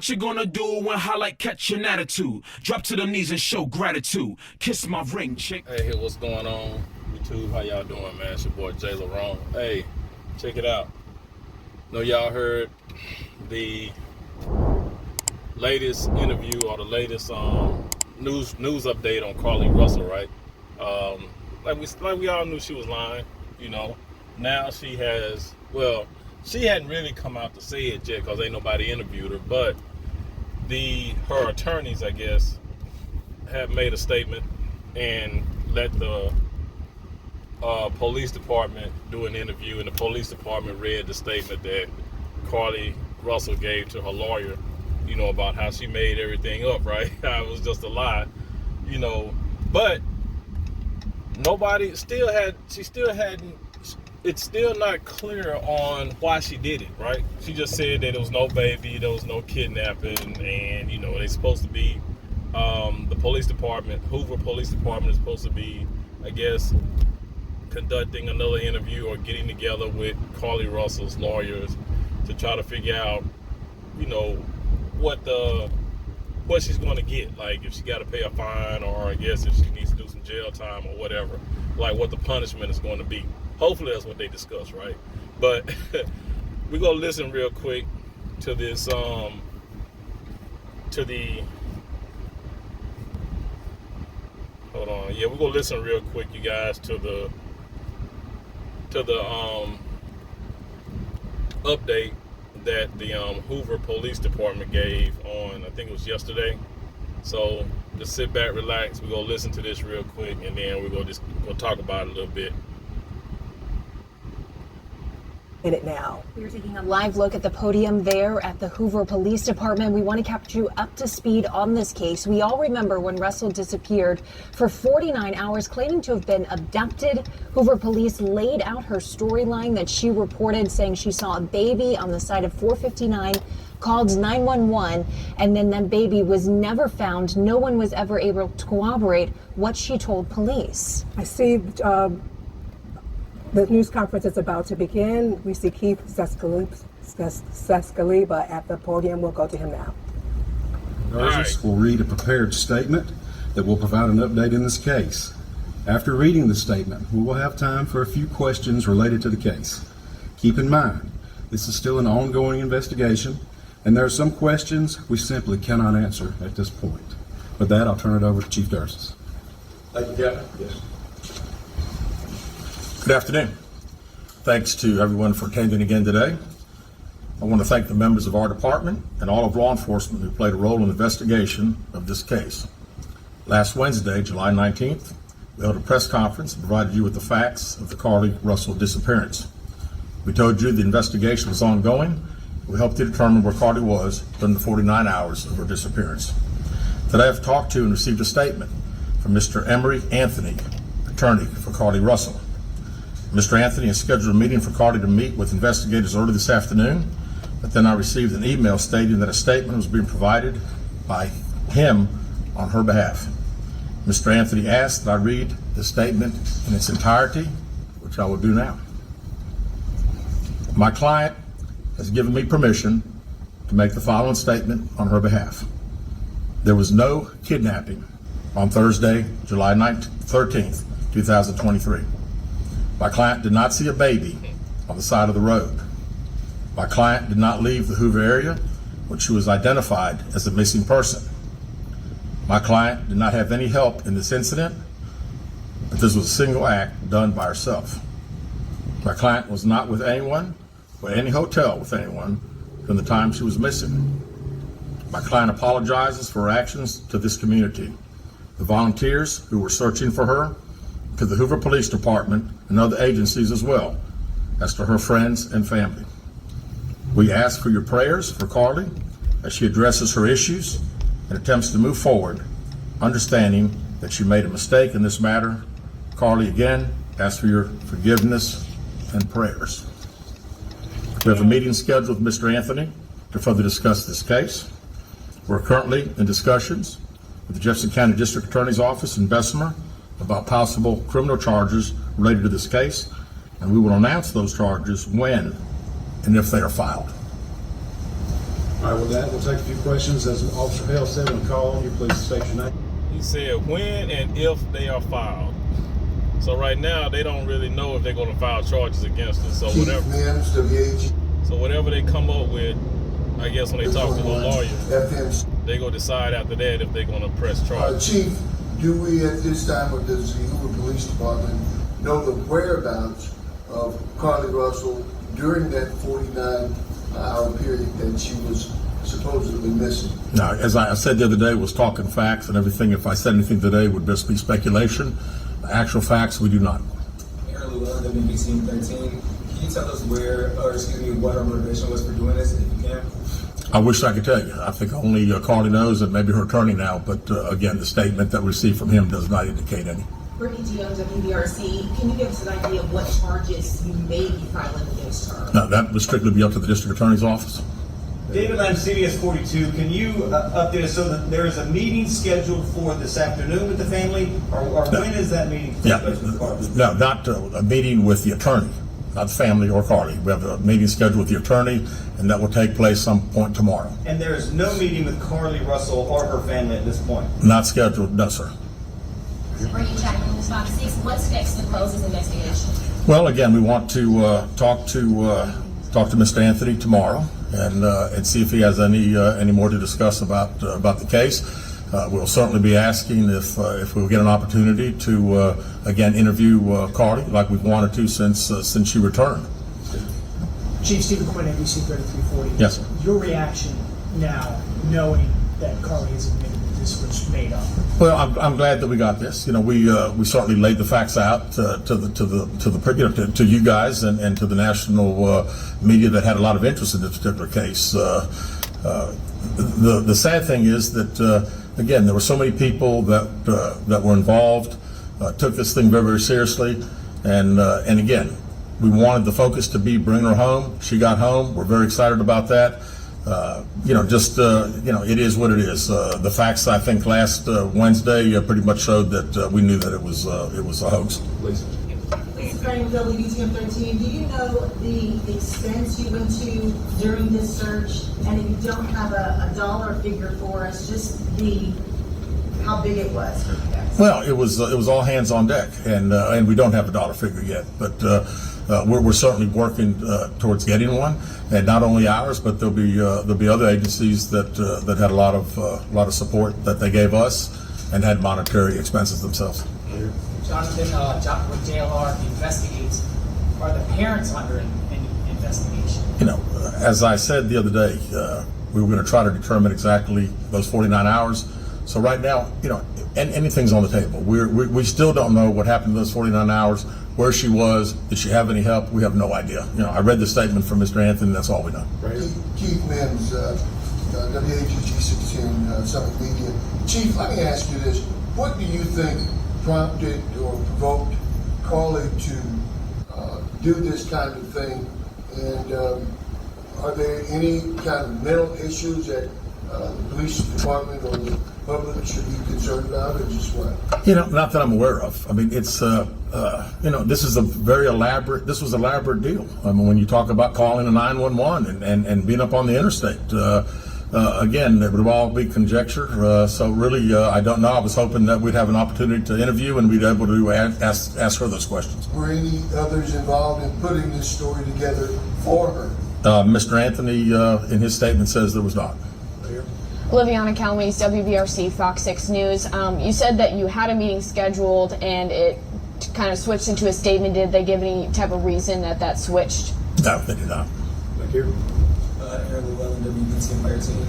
What you gonna do when highlight catch an attitude? Drop to the knees and show gratitude. Kiss my ring, chick. Hey, what's going on? YouTube, how y'all doing, man? It's your boy Jay LaRone. Hey, check it out. Know y'all heard the latest interview or the latest news update on Carlee Russell, right? Like we all knew she was lying, you know. Now she has, well, she hadn't really come out to say it yet because ain't nobody interviewed her, but her attorneys, I guess, have made a statement and let the police department do an interview, and the police department read the statement that Carlee Russell gave to her lawyer, you know, about how she made everything up, right? How it was just a lie, you know. But nobody it's still not clear on why she did it, right? She just said that there was no baby, there was no kidnapping, and, you know, they're supposed to be, the police department, Hoover Police Department is supposed to be, I guess, conducting another interview or getting together with Carlee Russell's lawyers to try to figure out, you know, what she's going to get, like if she got to pay a fine, or I guess if she needs to do some jail time or whatever, like what the punishment is going to be. Hopefully that's what they discuss, right? But we're going to listen real quick to this, hold on. Yeah, we're going to listen real quick, you guys, to the update that the Hoover Police Department gave on, I think it was yesterday. So just sit back, relax. We're going to listen to this real quick, and then we're going to talk about it a little bit. In it now. We're taking a live look at the podium there at the Hoover Police Department. We want to capture you up to speed on this case. We all remember when Russell disappeared for 49 hours, claiming to have been abducted. Hoover police laid out her storyline that she reported, saying she saw a baby on the side of 459, called 911, and then that baby was never found. No one was ever able to corroborate what she told police. I see the news conference is about to begin. We see Keith Seskaliba at the podium. We'll go to him now. Judges will read a prepared statement that will provide an update in this case. After reading the statement, we will have time for a few questions related to the case. Keep in mind, this is still an ongoing investigation, and there are some questions we simply cannot answer at this point. With that, I'll turn it over to Chief Dursis. Thank you, Captain. Yes. Good afternoon. Thanks to everyone for attending again today. I want to thank the members of our department and all of law enforcement who played a role in the investigation of this case. Last Wednesday, July 19th, we held a press conference and provided you with the facts of the Carlee Russell disappearance. We told you the investigation was ongoing. We helped you determine where Carlee was during the 49 hours of her disappearance. Today I've talked to and received a statement from Mr. Emery Anthony, attorney for Carlee Russell. Mr. Anthony has scheduled a meeting for Carlee to meet with investigators early this afternoon, but then I received an email stating that a statement was being provided by him on her behalf. Mr. Anthony asked that I read the statement in its entirety, which I will do now. My client has given me permission to make the following statement on her behalf. There was no kidnapping on Thursday, July 13th, 2023. My client did not see a baby on the side of the road. My client did not leave the Hoover area when she was identified as a missing person. My client did not have any help in this incident, but this was a single act done by herself. My client was not with anyone or any hotel with anyone during the time she was missing. My client apologizes for her actions to this community, the volunteers who were searching for her, to the Hoover Police Department and other agencies as well, as to her friends and family. We ask for your prayers for Carlee as she addresses her issues and attempts to move forward, understanding that she made a mistake in this matter. Carlee, again, ask for your forgiveness and prayers. We have a meeting scheduled with Mr. Anthony to further discuss this case. We're currently in discussions with the Jefferson County District Attorney's Office in Bessemer about possible criminal charges related to this case, and we will announce those charges when and if they are filed. All right, with that, we'll take a few questions. As Officer Hale said, when called on you, please state your name. He said when and if they are filed. So right now they don't really know if they're going to file charges against us. So whatever. So whatever they come up with, I guess when they talk to the lawyer, they go decide after that if they're going to press charges. Chief, do we at this time, or does the Hoover Police Department know the whereabouts of Carlee Russell during that 49-hour period that she was supposedly missing? Now, as I said the other day, was talking facts and everything. If I said anything today, it would just be speculation. Actual facts, we do not. Carlee Russell, WBC 13. Can you tell us what her motivation was for doing this, if you can? I wish I could tell you. I think only Carlee knows, and maybe her attorney now. But again, the statement that we received from him does not indicate any. Brittany G. of WBRC, can you give us an idea of what charges you may be filing against her? No, that would strictly be up to the district attorney's office. David Lamb, CBS 42, can you update us so that there is a meeting scheduled for this afternoon with the family, or when is that meeting? No, not a meeting with the attorney, not the family or Carlee. We have a meeting scheduled with the attorney, and that will take place some point tomorrow. And there is no meeting with Carlee Russell or her family at this point? Not scheduled, no, sir. Brittany Jackman, News 56. What's next to close this investigation? Well, again, we want to talk to Mr. Anthony tomorrow and see if he has any more to discuss about the case. We'll certainly be asking if we'll get an opportunity to again interview Carlee like we've wanted to since she returned. Chief Stephen Quinn, ABC 3340. Yes, sir. Your reaction now, knowing that Carlee has admitted that this was made up? Well, I'm glad that we got this. You know, we certainly laid the facts out to you guys and to the national media that had a lot of interest in this particular case. The sad thing is that again, there were so many people that were involved, took this thing very, very seriously, and again, we wanted the focus to be bring her home. She got home. We're very excited about that. It is what it is. The facts, I think, last Wednesday pretty much showed that we knew that it was a hoax. Lisa Crane, WBTM 13. Do you know the expense you went to during this search? And if you don't have a dollar figure for us, just how big it was for you guys? Well, it was all hands on deck, and we don't have a dollar figure yet, but we're certainly working towards getting one, and not only ours, but there'll be other agencies that had a lot of support that they gave us and had monetary expenses themselves. Jonathan, when JLR investigates, are the parents under any investigation? You know, as I said the other day, we were going to try to determine exactly those 49 hours. So right now, you know, anything's on the table. We still don't know what happened to those 49 hours, where she was, did she have any help? We have no idea. You know, I read the statement from Mr. Anthony, that's all we know. Keith Mims, WAGG 16, Summit Media. Chief, let me ask you this. What do you think prompted or provoked Carlee to do this kind of thing? And are there any kind of mental issues that the police department or the public should be concerned about, or just what? You know, not that I'm aware of. I mean, it's this is a very elaborate. This was an elaborate deal. I mean, when you talk about calling a 911 and being up on the interstate, again, it would all be conjecture. So really, I don't know. I was hoping that we'd have an opportunity to interview and we'd be able to ask her those questions. Were any others involved in putting this story together for her? Mr. Anthony, in his statement, says there was not. Liviana Calmes, WBRC, Fox 6 News. You said that you had a meeting scheduled and it kind of switched into a statement. Did they give any type of reason that switched? No, they did not. Thank you. Aaron Llewellyn, WBTM 13.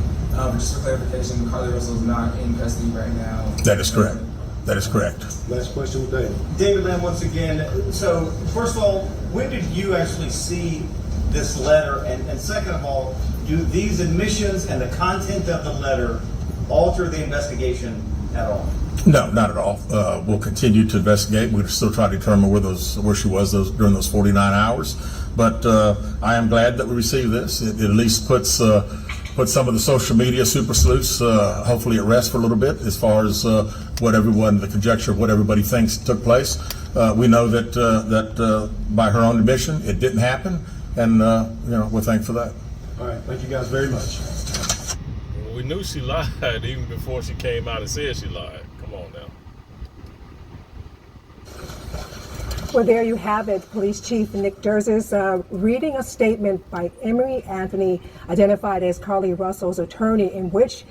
Just for clarification, Carlee Russell is not in custody right now. That is correct. That is correct. Last question with David. David Lamb, once again. So, first of all, when did you actually see this letter? And second of all, do these admissions and the content of the letter alter the investigation at all? No, not at all. We'll continue to investigate. We'll still try to determine where she was during those 49 hours. But I am glad that we received this. It at least puts some of the social media super sleuths hopefully at rest for a little bit as far as the conjecture of what everybody thinks took place. We know that by her own admission, it didn't happen, and we're thankful for that. All right, thank you guys very much. We knew she lied even before she came out and said she lied. Come on now. Well, there you have it. Police Chief Nick Derzis reading a statement by Emery Anthony, identified as Carlee Russell's attorney, in which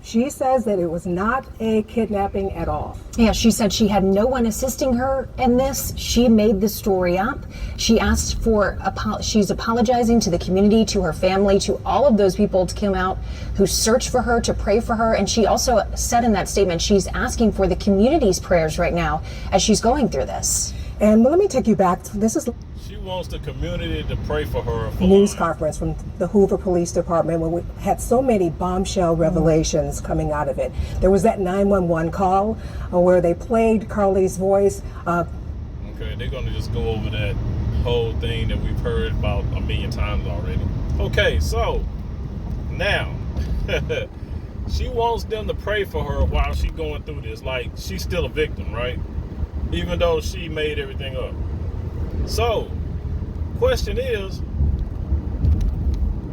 she says that it was not a kidnapping at all. Yeah, she said she had no one assisting her in this. She made the story up. She asked for, she's apologizing to the community, to her family, to all of those people to come out who searched for her, to pray for her. And she also said in that statement, she's asking for the community's prayers right now as she's going through this. And let me take you back. This is She wants the community to pray for her. News conference from the Hoover Police Department when we had so many bombshell revelations coming out of it. There was that 911 call where they played Carlee's voice. Okay, they're going to just go over that whole thing that we've heard about a million times already. Okay, so now she wants them to pray for her while she's going through this. Like, she's still a victim, right? Even though she made everything up. So, question is,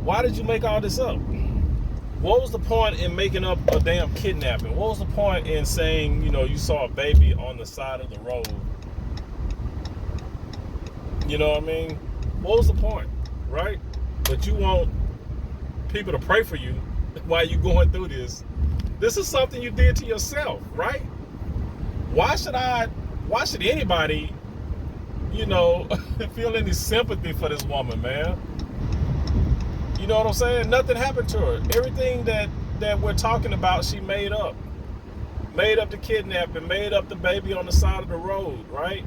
why did you make all this up? What was the point in making up a damn kidnapping? What was the point in saying, you know, you saw a baby on the side of the road? You know what I mean? What was the point, right? But you want people to pray for you while you're going through this. This is something you did to yourself, right? Why should anybody, you know, feel any sympathy for this woman, man? You know what I'm saying? Nothing happened to her. Everything that we're talking about, she made up. Made up the kidnapping, made up the baby on the side of the road, right?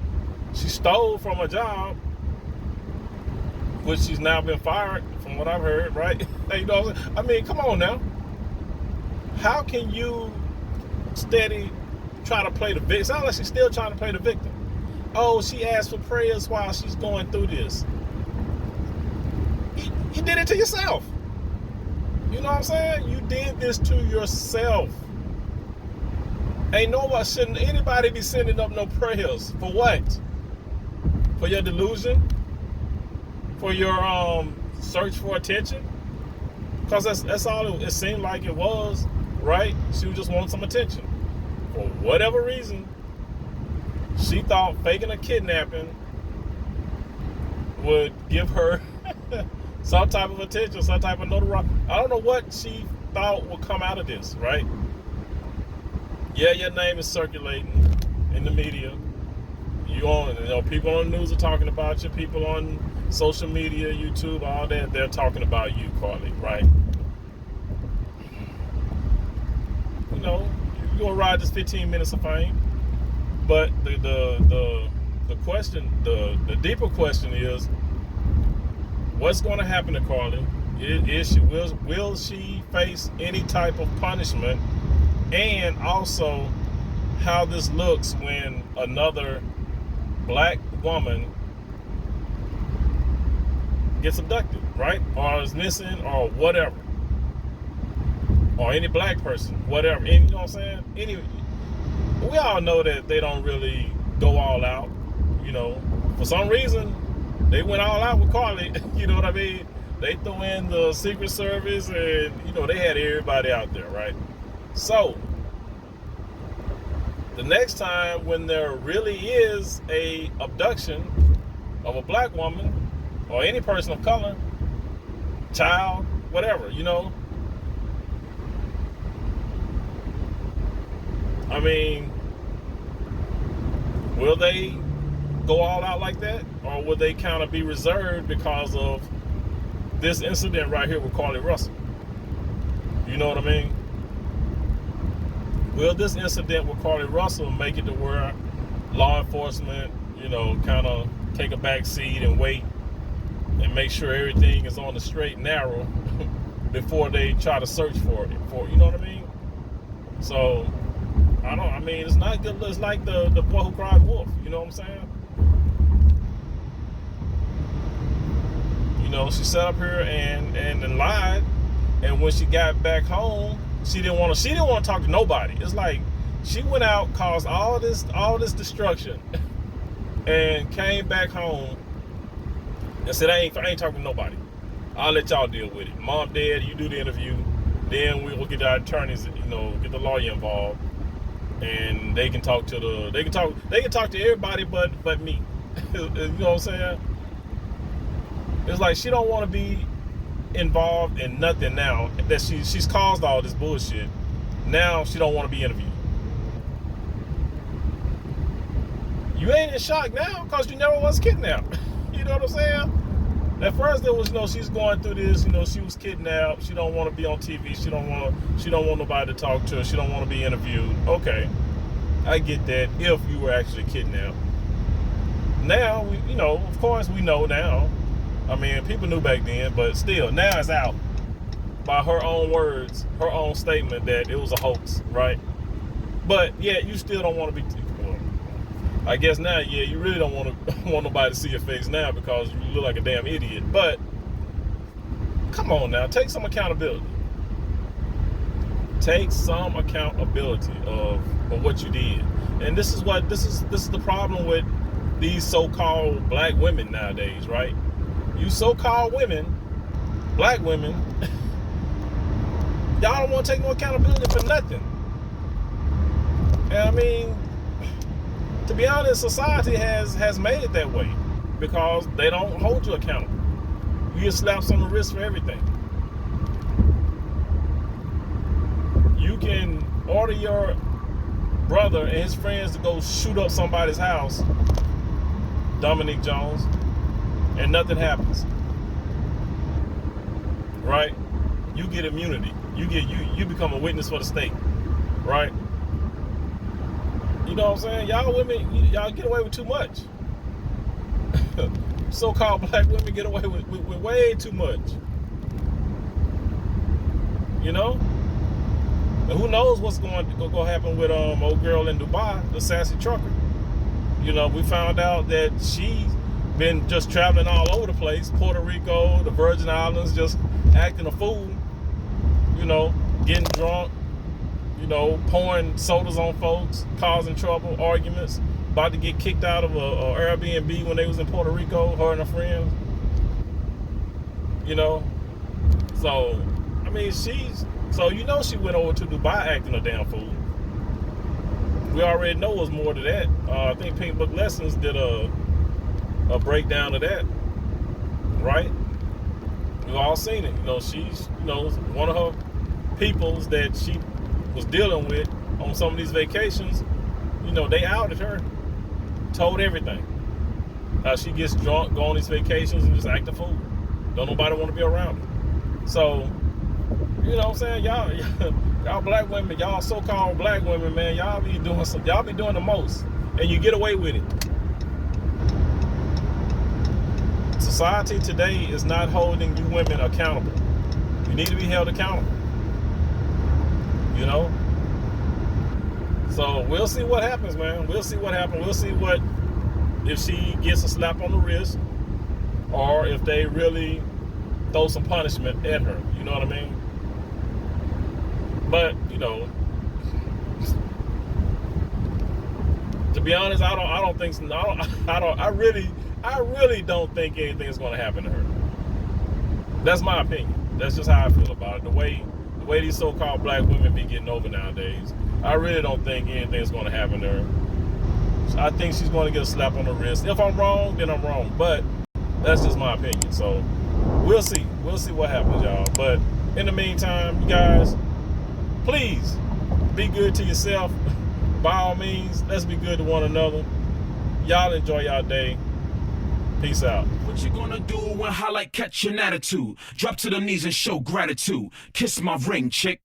She stole from a job, which she's now been fired, from what I've heard, right? You know what I'm saying? I mean, come on now. How can you steady try to play the victim? It sounds like she's still trying to play the victim. Oh, she asked for prayers while she's going through this. You did it to yourself. You know what I'm saying? You did this to yourself. Shouldn't anybody be sending up no prayers. For what? For your delusion? For your search for attention? Because that's all it seemed like it was, right? She just wanted some attention. For whatever reason, she thought faking a kidnapping would give her some type of attention, some type of notoriety. I don't know what she thought would come out of this, right? Yeah, your name is circulating in the media. People on the news are talking about you. People on social media, YouTube, all that, they're talking about you, Carlee, right? You know, you're gonna ride this 15 minutes of fame. But the question, the deeper question is, what's going to happen to Carlee? Will she face any type of punishment? And also, how this looks when another black woman gets abducted, right? Or is missing, or whatever. Or any black person, whatever. And, you know what I'm saying? We all know that they don't really go all out, you know. For some reason, they went all out with Carlee, you know what I mean? They threw in the Secret Service and, you know, they had everybody out there, right? So, the next time when there really is a abduction of a black woman or any person of color, child, whatever, you know, I mean, will they go all out like that? Or will they kind of be reserved because of this incident right here with Carlee Russell? You know what I mean? Will this incident with Carlee Russell make it to where law enforcement, you know, kind of take a back seat and wait and make sure everything is on the straight and narrow before they try to search for it? You know what I mean? So, I mean, it's not good. It's like the boy who cried wolf. You know what I'm saying? You know, she sat up here and lied, and when she got back home, she didn't want to talk to nobody. It's like she went out, caused all this destruction, and came back home and said, I ain't talking to nobody. I'll let y'all deal with it. Mom, Dad, you do the interview. Then we will get our attorneys, get the lawyer involved, and they can talk to everybody but me. You know what I'm saying? It's like she don't want to be involved in nothing now that she's caused all this bullshit. Now she don't want to be interviewed. You ain't in shock now because you never was kidnapped. You know what I'm saying? At first there was, she's going through this, she was kidnapped. She don't want to be on TV. She don't want nobody to talk to her. She don't want to be interviewed. Okay, I get that if you were actually kidnapped. Now, of course we know now. I mean, people knew back then, but still, now it's out by her own words, her own statement that it was a hoax, right? But yeah, you still don't want to be. I guess now, yeah, you really don't want nobody to see your face now because you look like a damn idiot. But come on now, take some accountability. Take some accountability of what you did. And this is the problem with these so-called black women nowadays, right? You so-called women, black women, y'all don't want to take no accountability for nothing. And I mean, to be honest, society has made it that way because they don't hold you accountable. You get slaps on the wrist for everything. You can order your brother and his friends to go shoot up somebody's house, Dominique Jones, and nothing happens. Right? You get immunity. You become a witness for the state. Right? You know what I'm saying? Y'all women, y'all get away with too much. So-called black women get away with way too much. And who knows what's going to happen with old girl in Dubai, the sassy trucker. We found out that she's been just traveling all over the place, Puerto Rico, the Virgin Islands, just acting a fool. Getting drunk. Pouring sodas on folks, causing trouble, arguments, about to get kicked out of a Airbnb when they was in Puerto Rico, her and her friends. So, I mean, she went over to Dubai acting a damn fool. We already know there's more to that. I think Pink Book Lessons did a breakdown of that, right? We've all seen it. She's, one of her peoples that she was dealing with on some of these vacations, they outed her, told everything. How she gets drunk, go on these vacations and just act a fool. Don't nobody want to be around her. So, you know what I'm saying? Y'all black women, y'all so-called black women, man, y'all be doing the most. And you get away with it. Society today is not holding you women accountable. You need to be held accountable. So we'll see what happens, man. We'll see what happens. We'll see if she gets a slap on the wrist or if they really throw some punishment at her. You know what I mean? But, to be honest, I really don't think anything's going to happen to her. That's my opinion. That's just how I feel about it. The way these so-called black women be getting over nowadays, I really don't think anything's going to happen to her. So I think she's going to get a slap on the wrist. If I'm wrong, then I'm wrong. But that's just my opinion. So we'll see. We'll see what happens, y'all. But in the meantime, you guys, please be good to yourself. By all means, let's be good to one another. Y'all enjoy y'all day. Peace out. What you gonna do when highlight catch an attitude? Drop to the knees and show gratitude. Kiss my ring, chick.